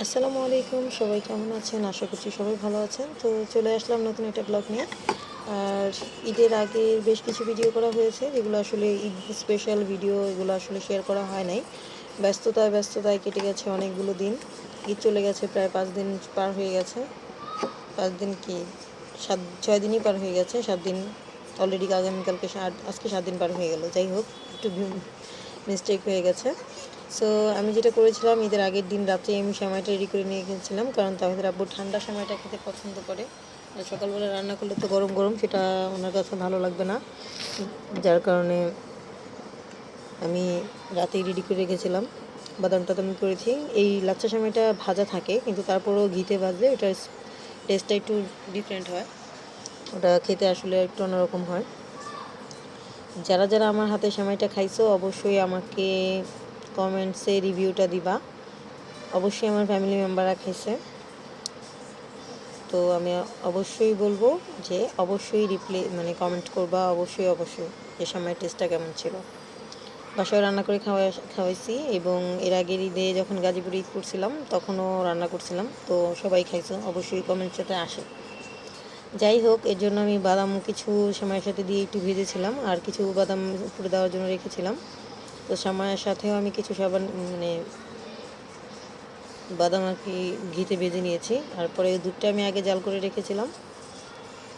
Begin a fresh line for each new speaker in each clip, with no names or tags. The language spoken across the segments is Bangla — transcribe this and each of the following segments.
আসসালামু আলাইকুম, সবাই কেমন আছেন? আশা করছি সবাই ভালো আছেন। তো চলে আসলাম নতুন একটা ব্লগ নিয়ে। আর ঈদের আগে বেশ কিছু ভিডিও করা হয়েছে, যেগুলো আসলে ঈদ স্পেশাল ভিডিও, এগুলো আসলে শেয়ার করা হয় নাই। ব্যস্ততায় কেটে গেছে অনেকগুলো দিন। ঈদ চলে গেছে, প্রায় 5 দিন পার হয়ে গেছে। 5 দিন কি 6 দিনই পার হয়ে গেছে। 7 দিন অলরেডি, আগামীকালকে আজকে 7 দিন পার হয়ে গেল। যাই হোক, একটু মিস্টেক হয়ে গেছে। সো আমি যেটা করেছিলাম, ঈদের আগের দিন রাত্রে আমি সেমাইটা রেডি করে নিয়ে গেছিলাম, কারণ তাহিদের আব্বু ঠান্ডা সেমাইটা খেতে পছন্দ করে। আর সকালবেলা রান্না করলে তো গরম গরম সেটা ওনার কাছে ভালো লাগবে না, যার কারণে আমি রাতেই রেডি করে রেখেছিলাম। বাদামটা তো আমি করেছি। এই লাচ্ছা সেমাইটা ভাজা থাকে, কিন্তু তারপরেও ঘিতে ভাজলে ওটার টেস্টটা একটু ডিফারেন্ট হয়, ওটা খেতে আসলে একটু অন্যরকম হয়। যারা যারা আমার হাতে সেমাইটা খাইছো অবশ্যই আমাকে কমেন্টসে রিভিউটা দিবা। অবশ্যই আমার ফ্যামিলি মেম্বাররা খাইছে, তো আমি অবশ্যই বলবো যে অবশ্যই কমেন্ট করবা, অবশ্যই যে সেমাইয়ের টেস্টটা কেমন ছিল। বাসায় রান্না করে খাওয়াইছি, এবং এর আগের ঈদে যখন গাজীপুরে ঈদ করছিলাম তখনও রান্না করছিলাম, তো সবাই খাইছো, অবশ্যই কমেন্টস সাথে আসে। যাই হোক, এর জন্য আমি বাদাম কিছু সেমাইয়ের সাথে দিয়ে একটু ভেজেছিলাম, আর কিছু বাদাম উপরে দেওয়ার জন্য রেখেছিলাম। তো সেমাইয়ের সাথেও আমি কিছু বাদাম আর কি ঘিতে ভেজে নিয়েছি। আর পরে দুধটা আমি আগে জাল করে রেখেছিলাম,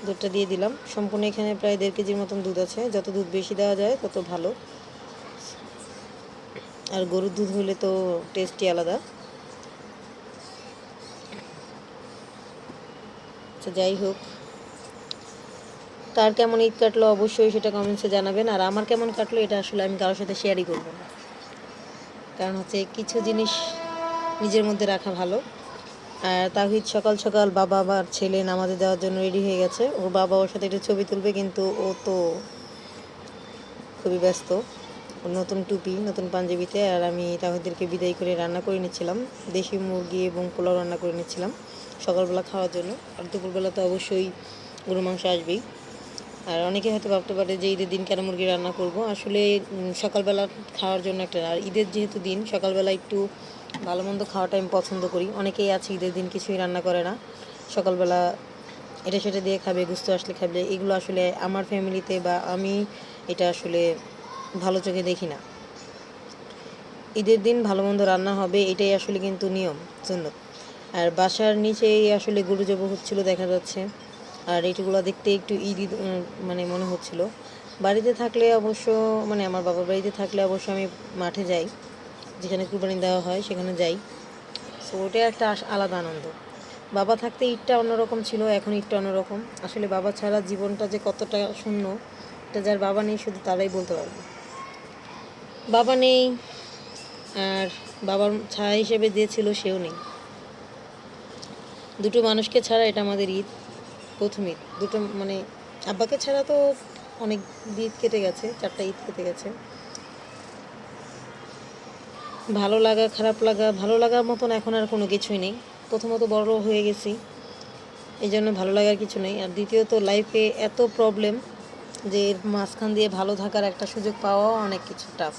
দুধটা দিয়ে দিলাম। সম্পূর্ণ এখানে প্রায় 1.5 কেজির মতন দুধ আছে। যত দুধ বেশি দেওয়া যায় তত ভালো, আর গরুর দুধ হলে তো টেস্টই আলাদা। আচ্ছা, যাই হোক, কার কেমন ঈদ কাটলো অবশ্যই সেটা কমেন্টসে জানাবেন। আর আমার কেমন কাটলো এটা আসলে আমি কারোর সাথে শেয়ারই করবো না, কারণ হচ্ছে কিছু জিনিস নিজের মধ্যে রাখা ভালো। আর তাহিদ সকাল সকাল বাবা আবার ছেলে নামাজে যাওয়ার জন্য রেডি হয়ে গেছে। ওর বাবা ওর সাথে একটু ছবি তুলবে, কিন্তু ও তো খুবই ব্যস্ত। ওর নতুন টুপি, নতুন পাঞ্জাবিতে। আর আমি তাহিদদেরকে বিদায় করে রান্না করে নিচ্ছিলাম, দেশি মুরগি এবং পোলাও রান্না করে নিচ্ছিলাম সকালবেলা খাওয়ার জন্য। আর দুপুরবেলা তো অবশ্যই গরু মাংস আসবেই। আর অনেকে হয়তো ভাবতে পারে যে ঈদের দিন কেন মুরগি রান্না করব। আসলে সকালবেলা খাওয়ার জন্য একটা, আর ঈদের যেহেতু দিন, সকালবেলা একটু ভালো মন্দ খাওয়াটা আমি পছন্দ করি। অনেকেই আছে ঈদের দিন কিছুই রান্না করে না, সকালবেলা এটা সেটা দিয়ে খাবে, গুস্ত আসলে খাবে। এগুলো আসলে আমার ফ্যামিলিতে বা আমি এটা আসলে ভালো চোখে দেখি না। ঈদের দিন ভালো মন্দ রান্না হবে, এটাই আসলে কিন্তু নিয়ম, সুন্নত। আর বাসার নিচেই আসলে গরু জবাই হচ্ছিল দেখা যাচ্ছে। আর এইগুলো দেখতে একটু ঈদ ঈদ মনে হচ্ছিল। বাড়িতে থাকলে অবশ্য, আমার বাবার বাড়িতে থাকলে অবশ্য আমি মাঠে যাই, যেখানে কুরবানি দেওয়া হয় সেখানে যাই। সো ওটা একটা আলাদা আনন্দ। বাবা থাকতে ঈদটা অন্যরকম ছিল, এখন ঈদটা অন্যরকম। আসলে বাবা ছাড়া জীবনটা যে কতটা শূন্য, এটা যার বাবা নেই শুধু তারাই বলতে পারবে। বাবা নেই, আর বাবার ছায়া হিসেবে যে ছিল সেও নেই। দুটো মানুষকে ছাড়া এটা আমাদের ঈদ, প্রথম ঈদ। দুটো আব্বাকে ছাড়া তো অনেক ঈদ কেটে গেছে, 4টা ঈদ কেটে গেছে। ভালো লাগা খারাপ লাগা, ভালো লাগার মতন এখন আর কোনো কিছুই নেই। প্রথমত বড় হয়ে গেছি, এই জন্য ভালো লাগার কিছু নেই। আর দ্বিতীয়ত লাইফে এত প্রবলেম যে এর মাঝখান দিয়ে ভালো থাকার একটা সুযোগ পাওয়াও অনেক কিছু টাফ।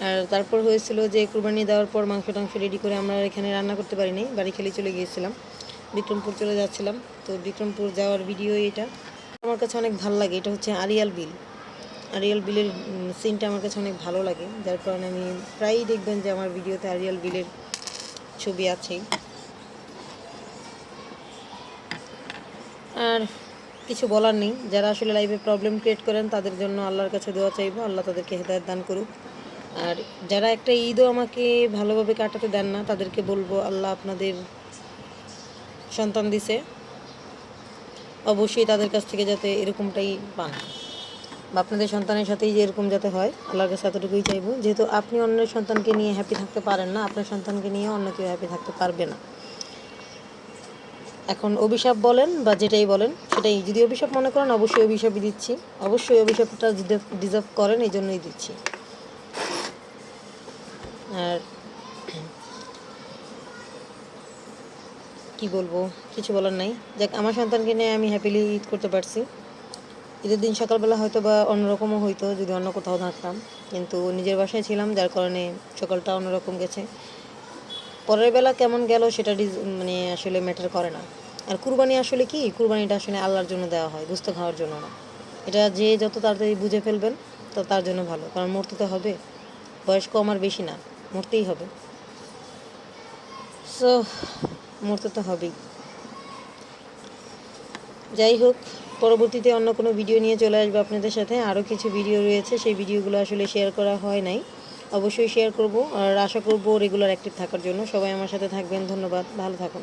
আর তারপর হয়েছিল যে কুরবানি দেওয়ার পর মাংস টাংস রেডি করে আমরা এখানে রান্না করতে পারিনি, বাড়ি খেলে চলে গিয়েছিলাম। বিক্রমপুর চলে যাচ্ছিলাম, তো বিক্রমপুর যাওয়ার ভিডিও এটা। আমার কাছে অনেক ভালো লাগে, এটা হচ্ছে আরিয়াল বিলের সিনটা আমার কাছে অনেক ভালো লাগে, যার কারণে আমি প্রায়ই দেখবেন যে আমার ভিডিওতে আরিয়াল বিলের ছবি আছেই। আর কিছু বলার নেই, যারা আসলে লাইফে প্রবলেম ক্রিয়েট করেন তাদের জন্য আল্লাহর কাছে দোয়া চাইবো, আল্লাহ তাদেরকে হেদায়েত দান করুক। আর যারা একটা ঈদও আমাকে ভালোভাবে কাটাতে দেন না, তাদেরকে বলবো আল্লাহ আপনাদের সন্তান দিছে, অবশ্যই তাদের কাছ থেকে যাতে এরকমটাই পান, বা আপনাদের সন্তানের সাথেই যে এরকম যাতে হয়, আল্লাহর কাছে এতটুকুই চাইবো। যেহেতু আপনি অন্যের সন্তানকে নিয়ে হ্যাপি থাকতে পারেন না, আপনার সন্তানকে নিয়ে অন্য কেউ হ্যাপি থাকতে পারবে না। এখন অভিশাপ বলেন বা যেটাই বলেন, সেটাই যদি অভিশাপ মনে করেন, অবশ্যই অভিশাপই দিচ্ছি, অবশ্যই অভিশাপটা ডিজার্ভ করেন, এই জন্যই দিচ্ছি। আর কি বলবো, কিছু বলার নাই। যাক, আমার সন্তানকে নিয়ে আমি হ্যাপিলি ঈদ করতে পারছি। ঈদের দিন সকালবেলা হয়তো বা অন্যরকমও হইতো যদি অন্য কোথাও থাকতাম, কিন্তু নিজের বাসায় ছিলাম যার কারণে সকালটা অন্যরকম গেছে। পরের বেলা কেমন গেল সেটা মানে আসলে ম্যাটার করে না। আর কুরবানি আসলে কি, কুরবানিটা আসলে আল্লাহর জন্য দেওয়া হয়, গোস্ত খাওয়ার জন্য না। এটা যে যত তাড়াতাড়ি বুঝে ফেলবেন তো তার জন্য ভালো, কারণ মরতে তো হবে, বয়স কম আর বেশি না, মরতেই হবে। সো মরতে তো হবেই। যাই হোক, পরবর্তীতে অন্য কোনো ভিডিও নিয়ে চলে আসবো আপনাদের সাথে। আরও কিছু ভিডিও রয়েছে, সেই ভিডিওগুলো আসলে শেয়ার করা হয় নাই, অবশ্যই শেয়ার করব। আর আশা করব রেগুলার অ্যাক্টিভ থাকার জন্য। সবাই আমার সাথে থাকবেন, ধন্যবাদ, ভালো থাকুন।